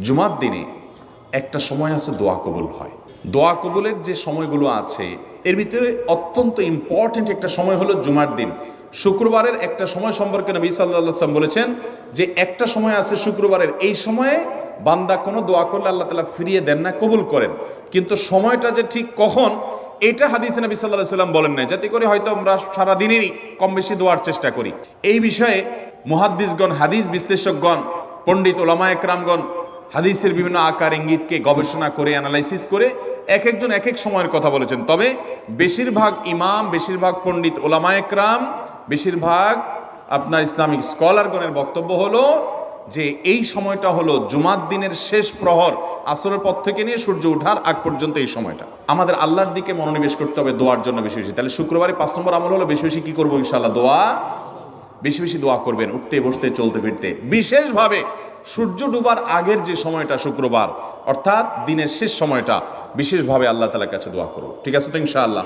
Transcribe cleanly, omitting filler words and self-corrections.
জুমার দিনে একটা সময় আছে দোয়া কবুল হয়। দোয়া কবুলের যে সময়গুলো আছে এর ভিতরে অত্যন্ত ইম্পর্ট্যান্ট একটা সময় হলো জুমার দিন। শুক্রবারের একটা সময় সম্পর্কে নবী সাল্লাল্লাহু আলাইহি ওয়াসাল্লাম বলেছেন যে একটা সময় আছে শুক্রবারের, এই সময়ে বান্দা কোনো দোয়া করলে আল্লাহ তাআলা ফিরিয়ে দেন না, কবুল করেন। কিন্তু সময়টা যে ঠিক কখন এটা হাদিসে নবী সাল্লাল্লাহু আলাইহি ওয়াসাল্লাম বলেন নাই, যাতে করে হয়তো আমরা সারাদিনেরই কম বেশি দোয়ার চেষ্টা করি। এই বিষয়ে মুহাদ্দিসগণ, হাদিস বিশ্লেষকগণ, পণ্ডিত ওলামা একরামগণ হাদিসের বিভিন্ন আকার ইঙ্গিতকে গবেষণা করে অ্যানালাইসিস করে এক একজন এক এক সময়ের কথা বলেছেন। তবে বেশিরভাগ ইমাম, বেশিরভাগ পণ্ডিত ওলামা একরাম, বেশিরভাগ আপনার ইসলামিক স্কলারগণের বক্তব্য হলো যে এই সময়টা হলো জুমার দিনের শেষ প্রহর, আসরের পর থেকে নিয়ে সূর্য ওঠার আগ পর্যন্ত এই সময়টা। আমাদের আল্লাহর দিকে মনোনিবেশ করতে হবে দোয়ার জন্য বেশি বেশি। তাহলে শুক্রবারে 5 নম্বর আমল হলো বেশি বেশি কি করবো? ইনশাআল্লাহ দোয়া, বেশি বেশি দোয়া করবেন, উঠতে বসতে চলতে ফিরতে। বিশেষভাবে সূর্য ডুবার আগের যে সময়টা শুক্রবার, অর্থাৎ দিনের শেষ সময়টা, বিশেষভাবে আল্লাহ তাআলার কাছে দোয়া করব। ঠিক আছে তো ইনশাআল্লাহ?